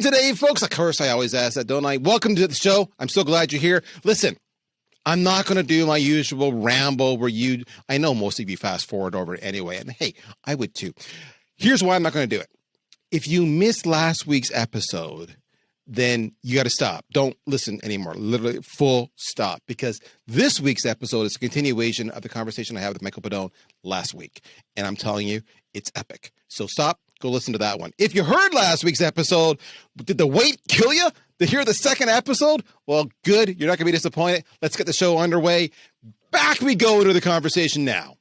doing today, folks? Of course, I always ask that, don't I? Welcome to the show. I'm so glad you're here. Listen, I'm not going to do my usual ramble where I know most of you fast forward over it anyway. And hey, I would too. Here's why I'm not going to do it. If you missed last week's episode, then you got to stop. Don't listen anymore. Literally full stop. Because this week's episode is a continuation of the conversation I had with Michael Pedone last week. And I'm telling you, it's epic. So stop. Go listen to that one. If you heard last week's episode, did the wait kill you to hear the second episode? Well, good. You're not going to be disappointed. Let's get the show underway. Back we go into the conversation now.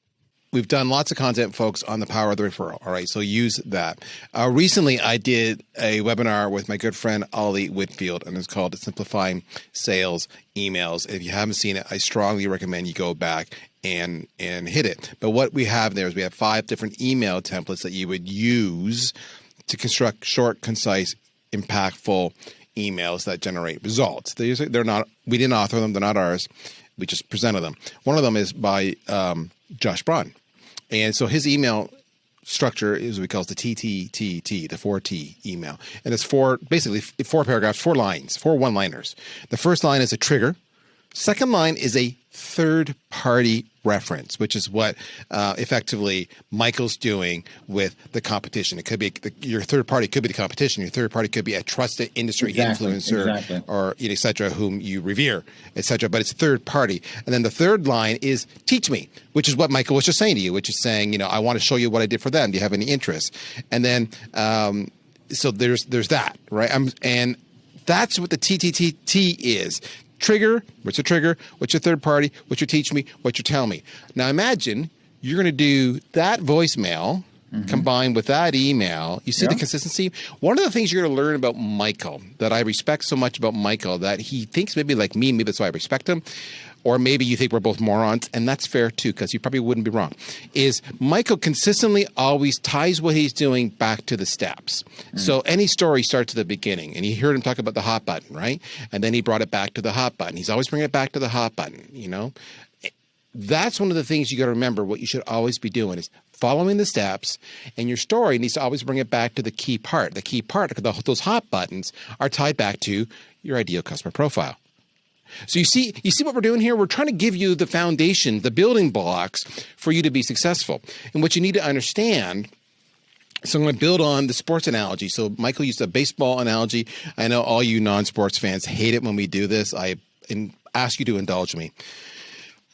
We've done lots of content, folks, on the power of the referral. All right, so use that. Recently, I did a webinar with my good friend, Ollie Whitfield, and it's called Simplifying Sales Emails. If you haven't seen it, I strongly recommend you go back and hit it. But what we have there is we have 5 different email templates that you would use to construct short, concise, impactful emails that generate results. They're not, we didn't author them. They're not ours. We just presented them. One of them is by Josh Braun. And so his email structure is what we call the TTTT, the 4T email. And it's basically 4 paragraphs, 4 lines, 4 one-liners. The first line is a trigger. Second line is a third-party reference, which is what effectively Michael's doing with the competition. It could be your third party could be the competition. Your third party could be a trusted industry influencer or et cetera, whom you revere, et cetera. But it's third party. And then the third line is teach me, which is what Michael was just saying to you, which is saying, I want to show you what I did for them. Do you have any interest? And then so there's that, right? And that's what the TTTT is. Trigger, what's a trigger? What's your third party? What's your teach me? What you tell me? Now imagine you're going to do that voicemail combined with that email. You see the consistency? One of the things you're going to learn about Michael that I respect so much about Michael that he thinks maybe like me, maybe that's why I respect him. Or maybe you think we're both morons, and that's fair too, because you probably wouldn't be wrong, is Michael consistently always ties what he's doing back to the steps. So any story starts at the beginning, and you heard him talk about the hot button, right? And then he brought it back to the hot button. He's always bringing it back to the hot button, That's one of the things you got to remember. What you should always be doing is following the steps, and your story needs to always bring it back to the key part. The key part, because those hot buttons are tied back to your ideal customer profile. So you see what we're doing here? We're trying to give you the foundation, the building blocks for you to be successful. And what you need to understand, so I'm going to build on the sports analogy. So Michael used a baseball analogy. I know all you non-sports fans hate it when we do this. I ask you to indulge me.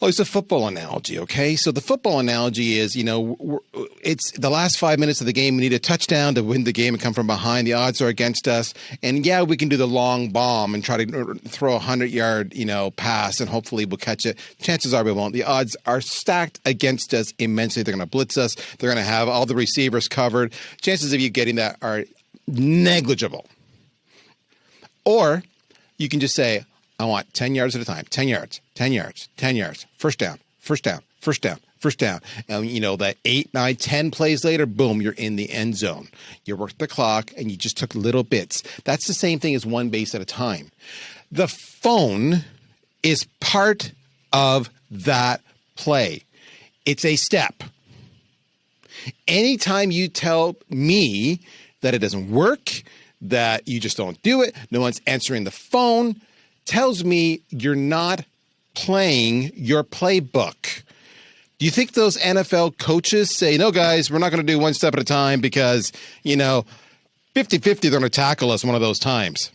Well, it's a football analogy, okay? So the football analogy is, it's the last 5 minutes of the game. We need a touchdown to win the game and come from behind. The odds are against us. And yeah, we can do the long bomb and try to throw a 100-yard, pass, and hopefully we'll catch it. Chances are we won't. The odds are stacked against us immensely. They're going to blitz us. They're going to have all the receivers covered. Chances of you getting that are negligible. Or you can just say, I want 10 yards at a time, 10 yards, 10 yards, 10 yards, first down, first down, first down, first down. And that 8, 9, 10 plays later, boom, you're in the end zone. You worked the clock and you just took little bits. That's the same thing as one base at a time. The phone is part of that play. It's a step. Anytime you tell me that it doesn't work, that you just don't do it, no one's answering the phone, tells me you're not playing your playbook. Do you think those NFL coaches say, no, guys, we're not going to do one step at a time because, 50-50, they're going to tackle us one of those times?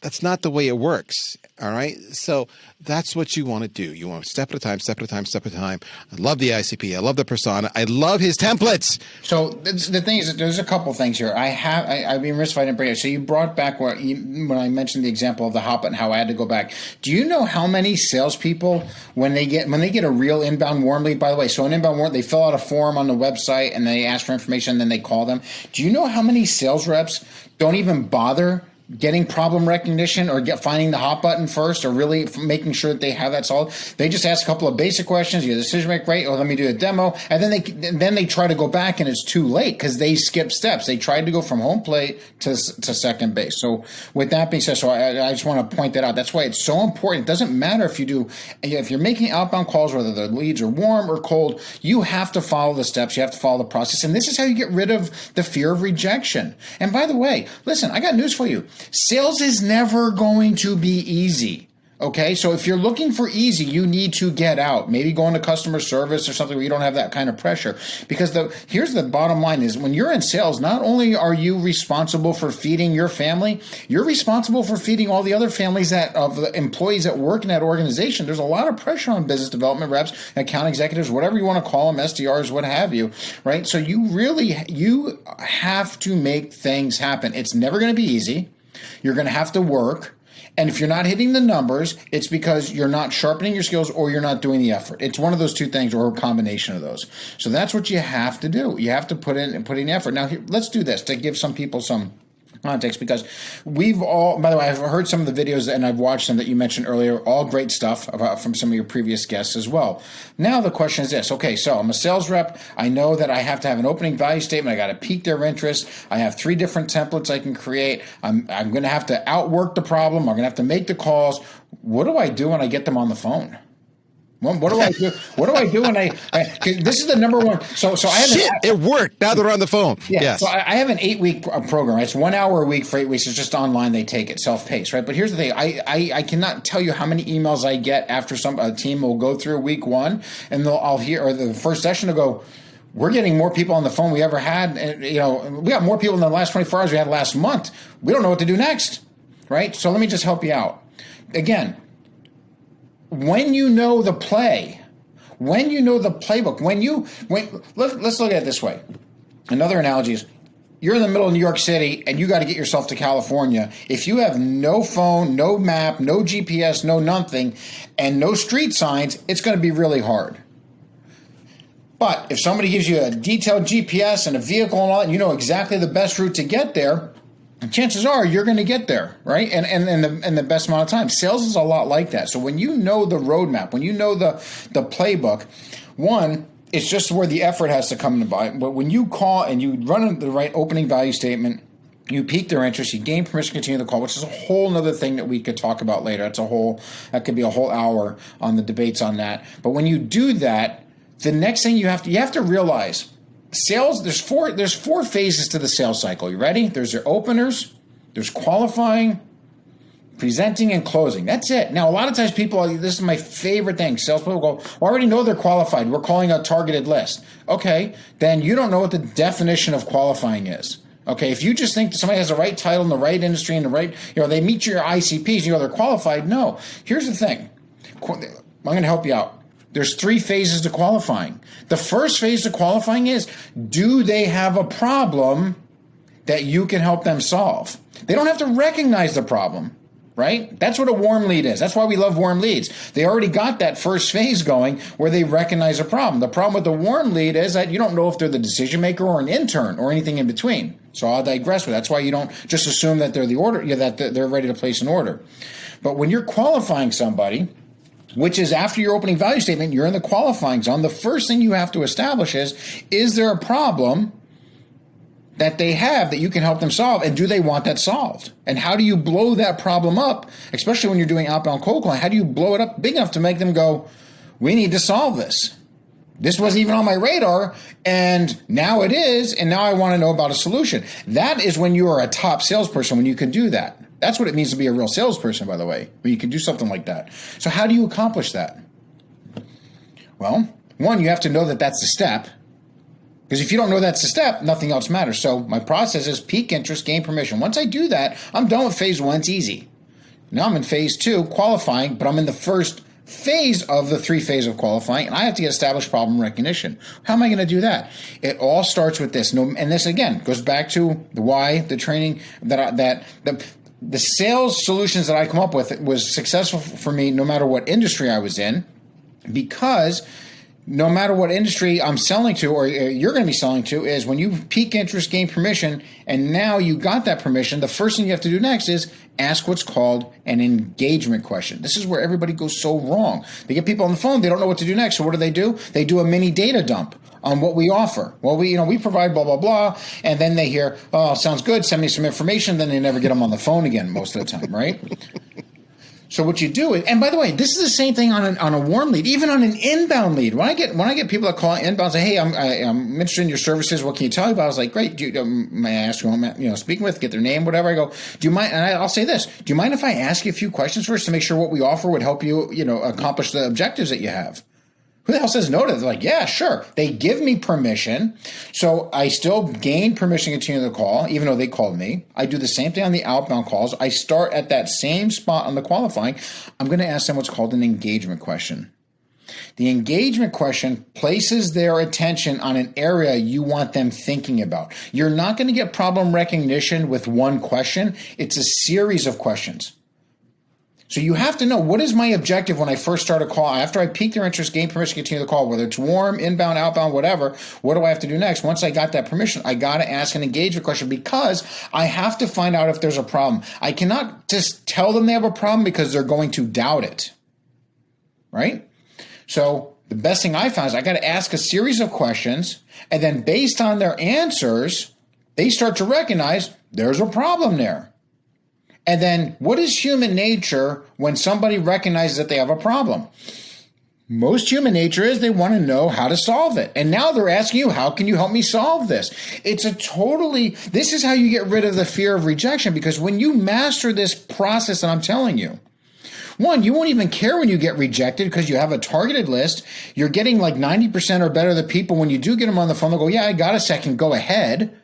That's not the way it works. All right. So that's what you want to do. You want to step at a time, step at a time, step at a time. I love the ICP. I love the persona. I love his templates. So the thing is, there's a couple things here. I'd be remiss if I didn't bring it. So you brought back when I mentioned the example of the hot button, how I had to go back. Do you know how many salespeople, when they get a real inbound warm lead, by the way, so an inbound warm, they fill out a form on the website and they ask for information and then they call them. Do you know how many sales reps don't even bother getting problem recognition or finding the hot button first, or really making sure that they have that solved. They just ask a couple of basic questions. Your decision make right? Or let me do a demo, and then they try to go back, and it's too late because they skip steps. They tried to go from home plate to second base. So with that being said, so I just want to point that out. That's why it's so important. It doesn't matter if you're making outbound calls, whether the leads are warm or cold. You have to follow the steps. You have to follow the process, and this is how you get rid of the fear of rejection. And by the way, listen, I got news for you. Sales is never going to be easy. Okay, so if you're looking for easy, you need to get out. Maybe go into customer service or something where you don't have that kind of pressure. Because here's the bottom line is, when you're in sales, not only are you responsible for feeding your family, you're responsible for feeding all the other families of the employees that work in that organization. There's a lot of pressure on business development reps, account executives, whatever you want to call them, SDRs, what have you, right? So you have to make things happen. It's never going to be easy. You're going to have to work. And if you're not hitting the numbers, it's because you're not sharpening your skills or you're not doing the effort. It's one of those two things, or a combination of those. So that's what you have to do. You have to put in effort. Now, let's do this to give some people some context, because we've all, by the way, I've heard some of the videos and I've watched them that you mentioned earlier, all great stuff from some of your previous guests as well. Now the question is this. Okay, so I'm a sales rep. I know that I have to have an opening value statement. I got to pique their interest. I have 3 different templates I can create. I'm going to have to outwork the problem. I'm going to have to make the calls. What do I do when I get them on the phone? What do I do? What do I do when this is the number one. So I have it worked. Now they're on the phone. Yeah. Yes. So I have an 8-week program. It's 1 hour a week for 8 weeks. It's just online. They take it self-paced, right? But here's the thing. I cannot tell you how many emails I get after a team will go through week 1, and I'll hear, or the first session will go, we're getting more people on the phone we ever had. And, we got more people in the last 24 hours we had last month. We don't know what to do next, right? So let me just help you out. Again, when you know the play, when you know the playbook, let's look at it this way. Another analogy is, you're in the middle of New York City and you got to get yourself to California. If you have no phone, no map, no GPS, no nothing, and no street signs, it's going to be really hard. But if somebody gives you a detailed GPS and a vehicle and all that, and you know exactly the best route to get there, chances are you're going to get there, right? And the best amount of time. Sales is a lot like that. So when you know the roadmap, when you know the playbook, one, it's just where the effort has to come into play. But when you call and you run the right opening value statement, you pique their interest, you gain permission to continue the call, which is a whole other thing that we could talk about later. That could be a whole hour on the debates on that. But when you do that, the next thing you have to realize, sales, there's four phases to the sales cycle. You ready? There's your openers, there's qualifying, presenting, and closing. That's it. Now, a lot of times this is my favorite thing. Salespeople go, I already know they're qualified. We're calling a targeted list. Okay, then you don't know what the definition of qualifying is. Okay, if you just think that somebody has the right title in the right industry and the right, they meet your ICPs, they're qualified. No. Here's the thing. I'm going to help you out. There's 3 phases to qualifying. The first phase to qualifying is, do they have a problem that you can help them solve? They don't have to recognize the problem, right? That's what a warm lead is. That's why we love warm leads. They already got that first phase going where they recognize a problem. The problem with the warm lead is that you don't know if they're the decision maker or an intern or anything in between. So I'll digress with that. That's why you don't just assume that they're the order, that they're ready to place an order. But when you're qualifying somebody, which is after your opening value statement, you're in the qualifying zone. The first thing you have to establish is there a problem that they have that you can help them solve, and do they want that solved? And how do you blow that problem up, especially when you're doing outbound cold calling? How do you blow it up big enough to make them go, we need to solve this? This wasn't even on my radar, and now it is, and now I want to know about a solution. That is when you are a top salesperson, when you can do that. That's what it means to be a real salesperson, by the way, when you can do something like that. So how do you accomplish that? Well, one, you have to know that that's the step. Because if you don't know that's the step, nothing else matters. So my process is pique interest, gain permission. Once I do that, I'm done with phase 1. It's easy. Now I'm in phase 2, qualifying, but I'm in the first phase of the 3 phases of qualifying, and I have to get established problem recognition. How am I going to do that? It all starts with this. And this, again, goes back to the why, the training, the sales solutions that I come up with was successful for me no matter what industry I was in, because no matter what industry I'm selling to or you're going to be selling to, is when you peak interest, gain permission, and now you got that permission, the first thing you have to do next is ask what's called an engagement question. This is where everybody goes so wrong. They get people on the phone, they don't know what to do next. So what do? They do a mini data dump on what we offer. Well, we provide blah, blah, blah. And then they hear, oh, sounds good, send me some information. Then they never get them on the phone again most of the time, right? So what you do is, and by the way, this is the same thing on a warm lead, even on an inbound lead. When I get people that call inbound and say, hey, I'm interested in your services. What can you tell me about? I was like, great. May I ask who I'm speaking with? Get their name, whatever. I go, do you mind? And I'll say this: do you mind if I ask you a few questions first to make sure what we offer would help you, accomplish the objectives that you have? Who the hell says no to that? They're like, yeah, sure. They give me permission. So I still gain permission to continue the call, even though they called me. I do the same thing on the outbound calls. I start at that same spot on the qualifying. I'm going to ask them what's called an engagement question. The engagement question places their attention on an area you want them thinking about. You're not going to get problem recognition with one question. It's a series of questions. So you have to know, what is my objective when I first start a call? After I pique their interest, gain permission to continue the call, whether it's warm, inbound, outbound, whatever, what do I have to do next? Once I got that permission, I got to ask an engagement question because I have to find out if there's a problem. I cannot just tell them they have a problem because they're going to doubt it, right? So the best thing I found is I got to ask a series of questions, and then based on their answers, they start to recognize there's a problem there. And then what is human nature when somebody recognizes that they have a problem? Most human nature is they want to know how to solve it. And now they're asking you, how can you help me solve this? This is how you get rid of the fear of rejection, because when you master this process that I'm telling you, one, you won't even care when you get rejected because you have a targeted list. You're getting like 90% or better of the people. When you do get them on the phone, they'll go, yeah, I got a second, go ahead.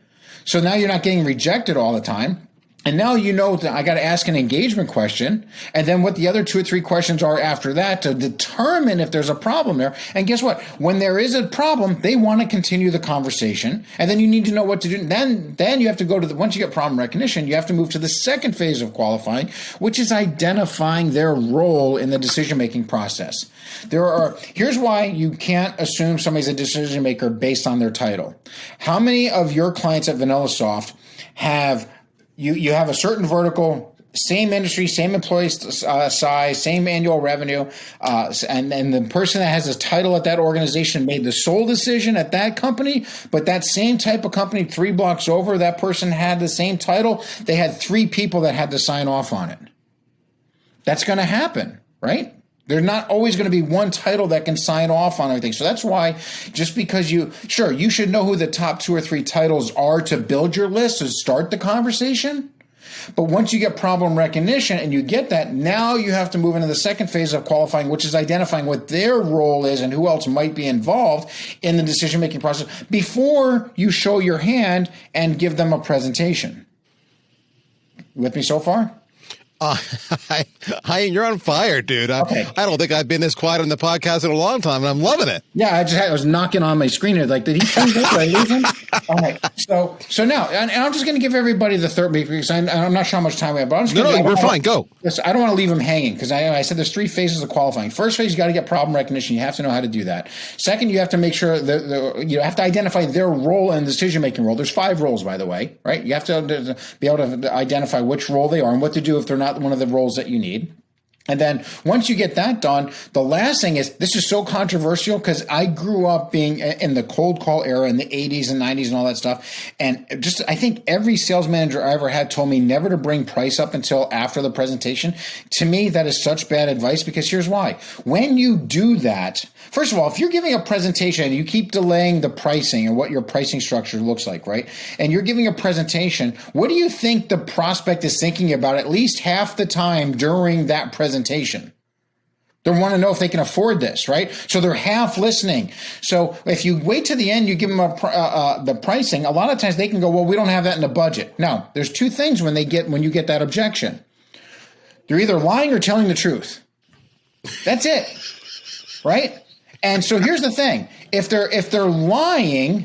So now you're not getting rejected all the time. And now you know that I got to ask an engagement question, and then what the other 2 or 3 questions are after that to determine if there's a problem there. And guess what? When there is a problem, they want to continue the conversation, and then you need to know what to do. Then you have to go to once you get problem recognition, you have to move to the second phase of qualifying, which is identifying their role in the decision-making process. Here's why you can't assume somebody's a decision maker based on their title. How many of your clients at VanillaSoft have You have a certain vertical, same industry, same employee size, same annual revenue, and the person that has a title at that organization made the sole decision at that company, but that same type of company 3 blocks over, that person had the same title, they had 3 people that had to sign off on it. That's going to happen, right? There's not always going to be one title that can sign off on everything. So that's why just because you should know who the top 2 or 3 titles are to build your list, to start the conversation. But once you get problem recognition and you get that, now you have to move into the second phase of qualifying, which is identifying what their role is and who else might be involved in the decision-making process before you show your hand and give them a presentation. You with me so far? You're on fire, dude. Okay. I don't think I've been this quiet on the podcast in a long time, and I'm loving it. Yeah, I was knocking on my screen here, like, did he change this? Did I lose him? All right. So now, and I'm just going to give everybody the third, because I'm not sure how much time we have, but I'm just going to. No, we're fine. Go. I don't want to leave them hanging, because I said there's 3 phases of qualifying. First phase, you got to get problem recognition. You have to know how to do that. Second, you have to make sure you have to identify their role in the decision-making role. There's 5 roles, by the way, right? You have to be able to identify which role they are and what to do if they're not one of the roles that you need. And then once you get that done, the last thing is, this is so controversial because I grew up being in the cold call era in the 80s and 90s and all that stuff. And I think every sales manager I ever had told me never to bring price up until after the presentation. To me, that is such bad advice, because here's why. When you do that, first of all, if you're giving a presentation and you keep delaying the pricing and what your pricing structure looks like, right? And you're giving a presentation, what do you think the prospect is thinking about at least half the time during that presentation? They want to know if they can afford this, right? So they're half listening. So if you wait to the end, you give them the pricing, a lot of times they can go, well, we don't have that in the budget. Now, there's 2 things when you get that objection. They're either lying or telling the truth. That's it, right? And so here's the thing. If they're lying,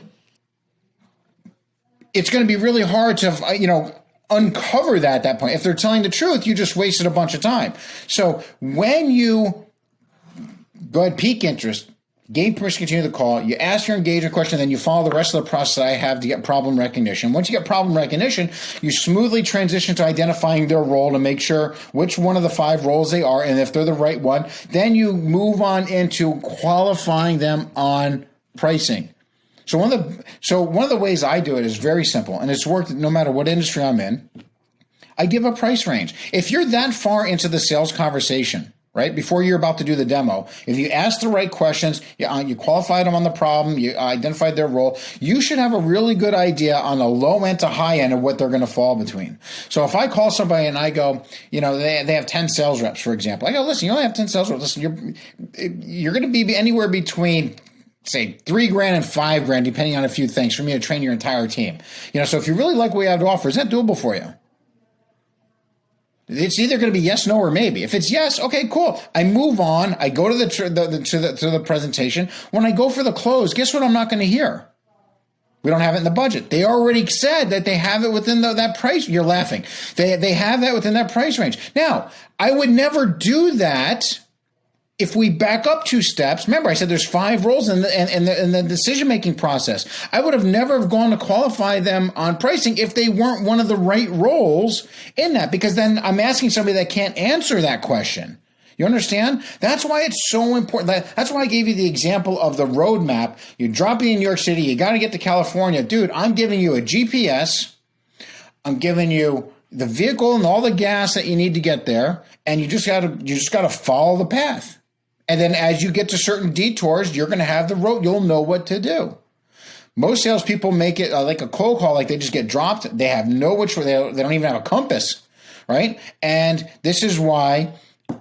it's going to be really hard to, uncover that at that point. If they're telling the truth, you just wasted a bunch of time. So when you go ahead, peak interest, gave permission to continue the call. You ask your engagement question, then you follow the rest of the process that I have to get problem recognition. Once you get problem recognition, you smoothly transition to identifying their role to make sure which one of the 5 roles they are, and if they're the right one, then you move on into qualifying them on pricing. So one of the ways I do it is very simple, and it's worked no matter what industry I'm in. I give a price range. If you're that far into the sales conversation, right, before you're about to do the demo, if you ask the right questions, you qualified them on the problem, you identified their role, you should have a really good idea on the low end to high end of what they're going to fall between. So if I call somebody and I go, they have 10 sales reps, for example. I go, listen, you only have 10 sales reps. Listen, you're going to be anywhere between, say, $3,000 and $5,000, depending on a few things, for me to train your entire team. So if you really like what we have to offer, is that doable for you? It's either going to be yes, no, or maybe. If it's yes, okay, cool. I move on. I go to the presentation. When I go for the close, guess what I'm not going to hear? We don't have it in the budget. They already said that they have it within that price. You're laughing. They have that within that price range. Now, I would never do that if we back up 2 steps. Remember, I said there's 5 roles in the decision-making process. I would have never have gone to qualify them on pricing if they weren't one of the right roles in that, because then I'm asking somebody that can't answer that question. You understand? That's why it's so important. That's why I gave you the example of the roadmap. You drop it in New York City. You got to get to California. Dude, I'm giving you a GPS. I'm giving you the vehicle and all the gas that you need to get there. And you just got to follow the path. And then as you get to certain detours, you're going to have the road. You'll know what to do. Most salespeople make it like a cold call, like they just get dropped. They have no which way. They don't even have a compass, right? And this is why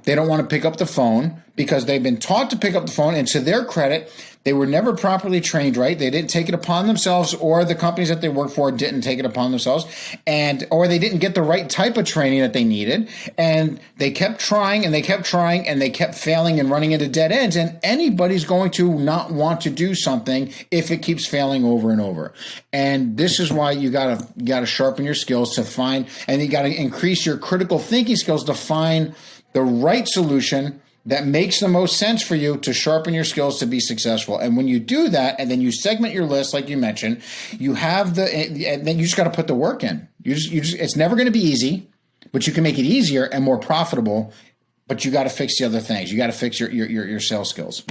they don't want to pick up the phone, because they've been taught to pick up the phone. And to their credit, they were never properly trained, right? They didn't take it upon themselves, or the companies that they work for didn't take it upon themselves, or they didn't get the right type of training that they needed. And they kept trying and they kept trying and they kept failing and running into dead ends. And anybody's going to not want to do something if it keeps failing over and over. And this is why you gotta sharpen your skills to find, and you got to increase your critical thinking skills to find the right solution that makes the most sense for you to sharpen your skills to be successful. And when you do that, and then you segment your list, like you mentioned, you have and then you just got to put the work in. It's never going to be easy, but you can make it easier and more profitable. But you got to fix the other things. You got to fix your sales skills.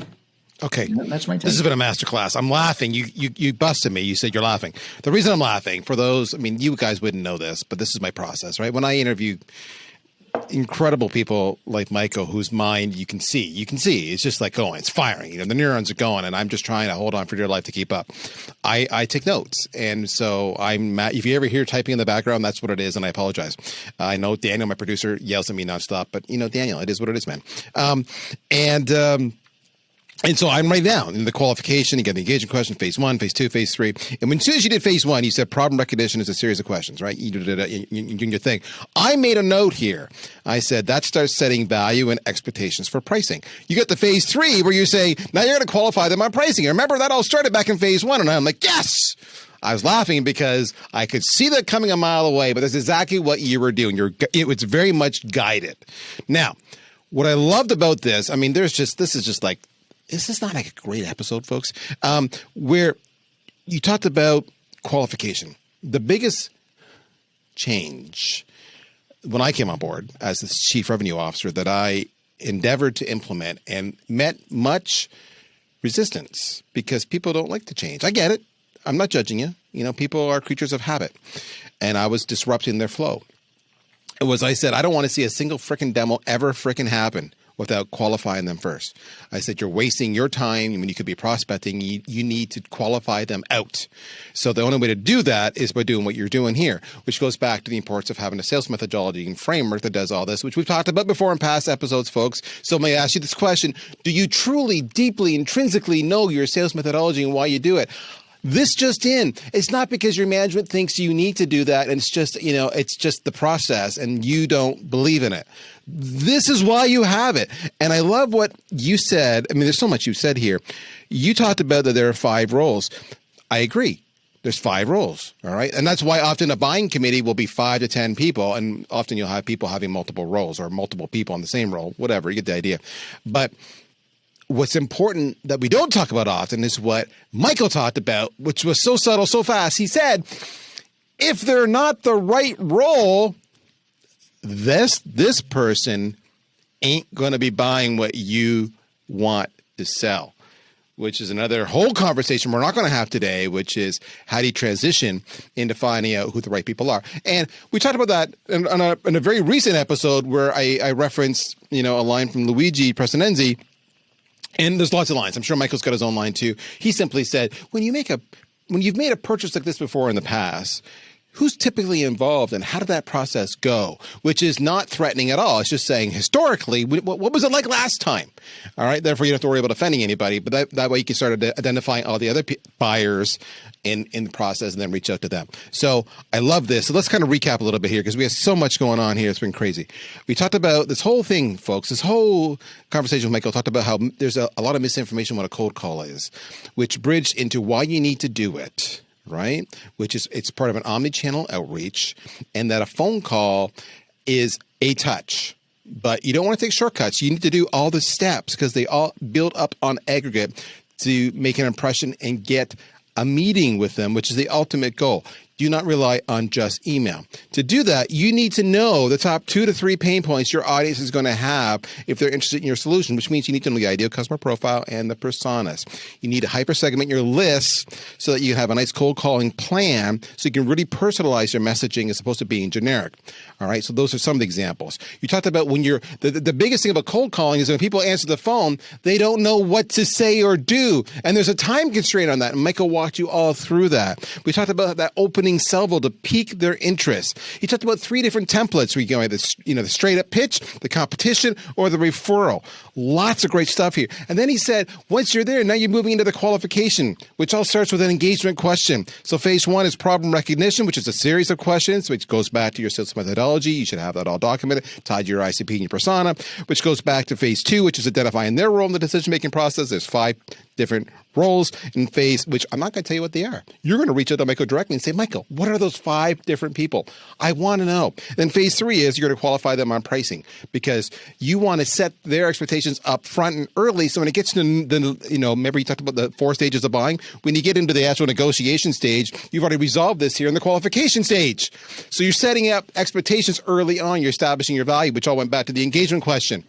Okay, that's my take. This has been a masterclass. I'm laughing. You busted me. You said you're laughing. The reason I'm laughing, for those, you guys wouldn't know this, but this is my process, right? When I interview incredible people like Michael, whose mind you can see it's just like going, it's firing, the neurons are going, and I'm just trying to hold on for dear life to keep up. I take notes, and so if you ever hear typing in the background, that's what it is, and I apologize. I know Daniel, my producer, yells at me nonstop, but Daniel, it is what it is, man. And so I'm right now in the qualification. You get the engagement question, phase 1, phase 2, phase 3. And as soon as you did phase 1, you said problem recognition is a series of questions, right? You did your thing. I made a note here. I said that starts setting value and expectations for pricing. You get to phase 3 where you say, now you're going to qualify them on pricing. Remember, that all started back in phase 1. And I'm like, yes! I was laughing because I could see that coming a mile away, but that's exactly what you were doing. It was very much guided. Now, what I loved about this, this is not like a great episode, folks, where you talked about qualification. The biggest change when I came on board as the chief revenue officer that I endeavored to implement and met much resistance, because people don't like to change. I get it. I'm not judging you. People are creatures of habit, and I was disrupting their flow. It was, I said, I don't want to see a single freaking demo ever freaking happen without qualifying them first. I said, you're wasting your time when you could be prospecting. You need to qualify them out. So the only way to do that is by doing what you're doing here, which goes back to the importance of having a sales methodology and framework that does all this, which we've talked about before in past episodes, folks. So may I ask you this question: do you truly, deeply, intrinsically know your sales methodology and why you do it? This just in, it's not because your management thinks you need to do that, and it's just, it's just the process and you don't believe in it. This is why you have it. And I love what you said. There's so much you said here. You talked about that there are 5 roles. I agree. There's 5 roles. All right. And that's why often a buying committee will be 5 to 10 people. And often you'll have people having multiple roles or multiple people on the same role, whatever. You get the idea. But what's important that we don't talk about often is what Michael talked about, which was so subtle, so fast. He said, if they're not the right role, this person ain't going to be buying what you want to sell, which is another whole conversation we're not going to have today, which is how do you transition into finding out who the right people are. And we talked about that in a very recent episode where I referenced, a line from Luigi Presenenzi. And there's lots of lines. I'm sure Michael's got his own line too. He simply said, when you've made a purchase like this before in the past, who's typically involved and how did that process go? Which is not threatening at all. It's just saying historically, what was it like last time? All right. Therefore, you don't have to worry about offending anybody. But that way you can start identifying all the other buyers in the process and then reach out to them. So I love this. So let's kind of recap a little bit here because we have so much going on here. It's been crazy. We talked about this whole thing, folks. This whole conversation with Michael talked about how there's a lot of misinformation what a cold call is, which bridged into why you need to do it. Right? Which is, it's part of an omni-channel outreach, and that a phone call is a touch, but you don't want to take shortcuts. You need to do all the steps because they all build up on aggregate to make an impression and get a meeting with them, which is the ultimate goal. Do not rely on just email. To do that, you need to know the top 2 to 3 pain points your audience is going to have if they're interested in your solution, which means you need to know the ideal customer profile and the personas. You need to hyper-segment your list so that you have a nice cold calling plan so you can really personalize your messaging as opposed to being generic. All right, so those are some of the examples. You talked about when you're, the biggest thing about cold calling is when people answer the phone, they don't know what to say or do. And there's a time constraint on that. And Michael walked you all through that. We talked about that opening salvo to pique their interest. He talked about 3 different templates. We go the straight up pitch, the competition, or the referral. Lots of great stuff here. And then he said, once you're there, now you're moving into the qualification, which all starts with an engagement question. So phase 1 is problem recognition, which is a series of questions, which goes back to your sales methodology. You should have that all documented, tied to your ICP and your persona, which goes back to phase 2, which is identifying their role in the decision-making process. There's 5 different roles in phase, which I'm not going to tell you what they are. You're going to reach out to Michael directly and say, Michael, what are those 5 different people? I want to know. Then phase 3 is you're going to qualify them on pricing because you want to set their expectations up front and early. So when it gets to remember you talked about the 4 stages of buying. When you get into the actual negotiation stage, you've already resolved this here in the qualification stage. So you're setting up expectations early on. You're establishing your value, which all went back to the engagement question.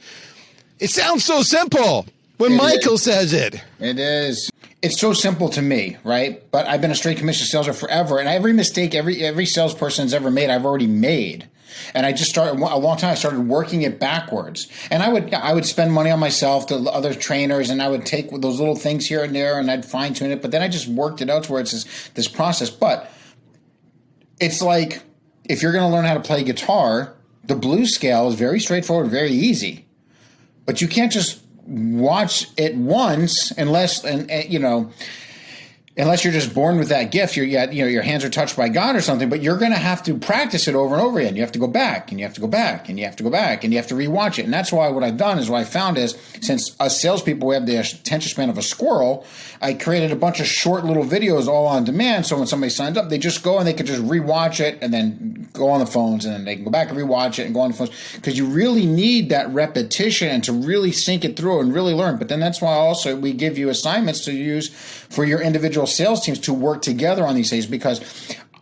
It sounds so simple when Michael says it. It is. It's so simple to me, right? But I've been a straight commission sales rep forever, and every mistake every salesperson's ever made, I've already made. And I just started a long time. I started working it backwards, and I would spend money on myself to other trainers, and I would take those little things here and there, and I'd fine tune it. But then I just worked it out to where it's this process. But it's like if you're going to learn how to play guitar, the blues scale is very straightforward, very easy. But you can't just watch it once unless you're just born with that gift. Your hands are touched by God or something, but you're going to have to practice it over and over again. You have to go back and you have to go back and you have to go back and you have to rewatch it. And that's why what I've done is what I found is since us salespeople, we have the attention span of a squirrel, I created a bunch of short little videos all on demand. So when somebody signs up, they just go and they can just rewatch it and then go on the phones and then they can go back and rewatch it and go on the phones because you really need that repetition and to really sink it through and really learn. But then that's why also we give you assignments to use for your individual sales teams to work together on these things because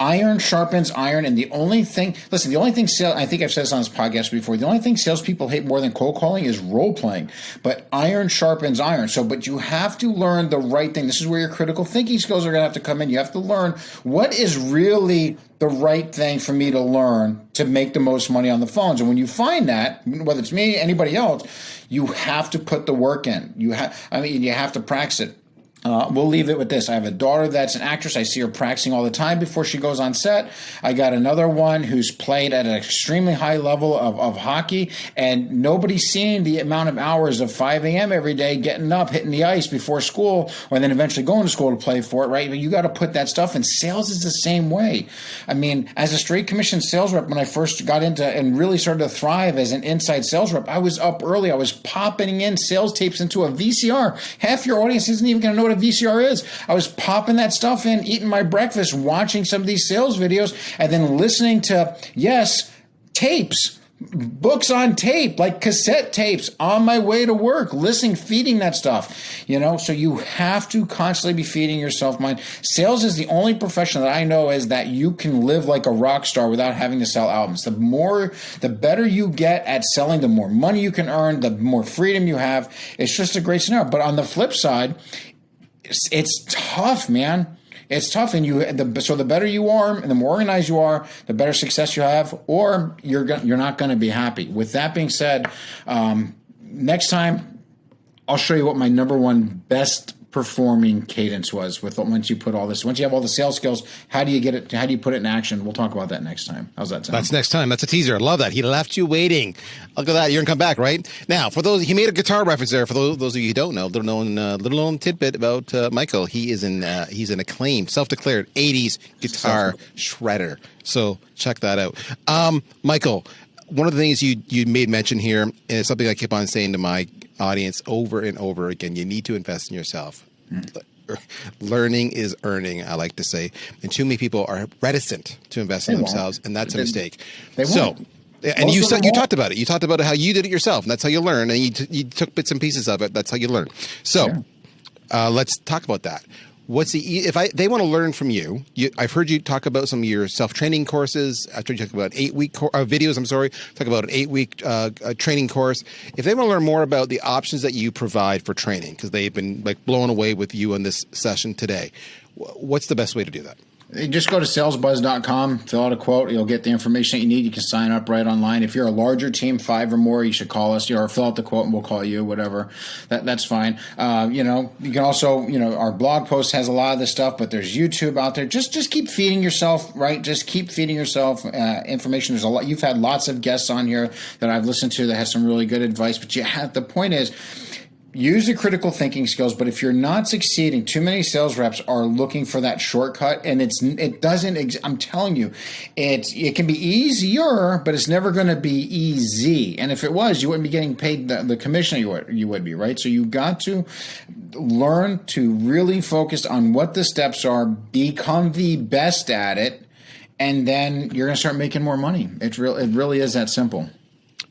iron sharpens iron. And the only thing I think I've said this on this podcast before, the only thing salespeople hate more than cold calling is role playing. But iron sharpens iron. But you have to learn the right thing. This is where your critical thinking skills are going to have to come in. You have to learn what is really the right thing for me to learn to make the most money on the phones. And when you find that, whether it's me, anybody else, you have to put the work in. You have to practice it. We'll leave it with this. I have a daughter that's an actress. I see her practicing all the time before she goes on set. I got another one who's played at an extremely high level of hockey, and nobody's seen the amount of hours of 5 a.m. every day getting up, hitting the ice before school, or then eventually going to school to play for it, right? But you got to put that stuff in. Sales is the same way. I mean, as a straight commission sales rep, when I first got into and really started to thrive as an inside sales rep, I was up early. I was popping in sales tapes into a VCR. Half your audience isn't even going to know what a VCR is. I was popping that stuff in, eating my breakfast, watching some of these sales videos, and then listening to, tapes, books on tape, like cassette tapes on my way to work, listening, feeding that stuff, so you have to constantly be feeding yourself mind. Sales is the only profession that I know is that you can live like a rock star without having to sell albums. The better you get at selling, the more money you can earn, the more freedom you have. It's just a great scenario. But on the flip side, it's tough, man. It's tough, and so the better you are, and the more organized you are, the better success you have, or you're not going to be happy. With that being said, next time I'll show you what my number one best performing cadence was. Once you have all the sales skills, how do you get it? How do you put it in action? We'll talk about that next time. How's that sound? That's next time. That's a teaser. I love that. He left you waiting. Look at that. You're gonna come back, right? Now, for those, he made a guitar reference there. For those of you who don't know, little known tidbit about Michael. He's an acclaimed, self-declared '80s guitar shredder. So check that out. Michael, one of the things you made mention here, and it's something I keep on saying to my audience over and over again, you need to invest in yourself. Learning is earning, I like to say. And too many people are reticent to invest in themselves, and that's a mistake. And you talked about it. You talked about how you did it yourself, and that's how you learn. And you took bits and pieces of it. That's how you learn. So let's talk about that. If they want to learn from you, I've heard you talk about some of your self-training courses. I've heard you talk about 8-week videos. Talk about an 8-week training course. If they want to learn more about the options that you provide for training, because they've been like blown away with you in this session today, what's the best way to do that? You just go to salesbuzz.com, fill out a quote. You'll get the information that you need. You can sign up right online. If you're a larger team, 5 or more, you should call us, or fill out the quote and we'll call you, whatever. That's fine. You can also, our blog post has a lot of this stuff, but there's YouTube out there. Just keep feeding yourself, right? Just keep feeding yourself information. There's a lot. You've had lots of guests on here that I've listened to that have some really good advice, but the point is, use the critical thinking skills, but if you're not succeeding, too many sales reps are looking for that shortcut, and I'm telling you, it can be easier, but it's never going to be easy. And if it was, you wouldn't be getting paid the commission you would be, right? So you got to learn to really focus on what the steps are, become the best at it, and then you're going to start making more money. It really is that simple.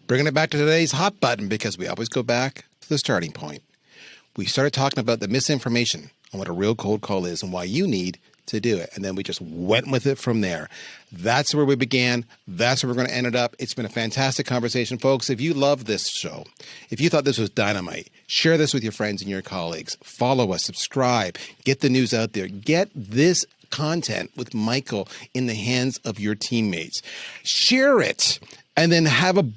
Bringing it back to today's hot button, because we always go back to the starting point. We started talking about the misinformation on what a real cold call is and why you need to do it. And then we just went with it from there. That's where we began. That's where we're going to end it up. It's been a fantastic conversation, folks. If you love this show, if you thought this was dynamite, share this with your friends and your colleagues. Follow us, subscribe, get the news out there. Get this content with Michael in the hands of your teammates. Share it, and then have a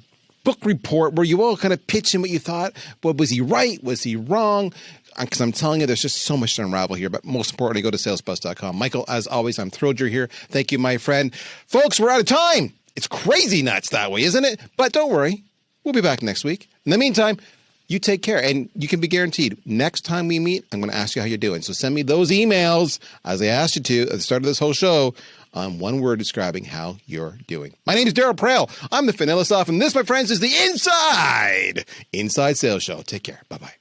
book report where you all kind of pitch in what you thought. Well, was he right? Was he wrong? Because I'm telling you, there's just so much to unravel here. But most importantly, go to salesbuzz.com. Michael, as always, I'm thrilled you're here. Thank you, my friend. Folks, we're out of time. It's crazy nuts that way, isn't it? But don't worry. We'll be back next week. In the meantime, you take care. And you can be guaranteed, next time we meet, I'm going to ask you how you're doing. So send me those emails, as I asked you to at the start of this whole show, one word describing how you're doing. My name is Darryl Prale. I'm the VanillaSoft, and this, my friends, is the Inside Sales Show. Take care. Bye-bye.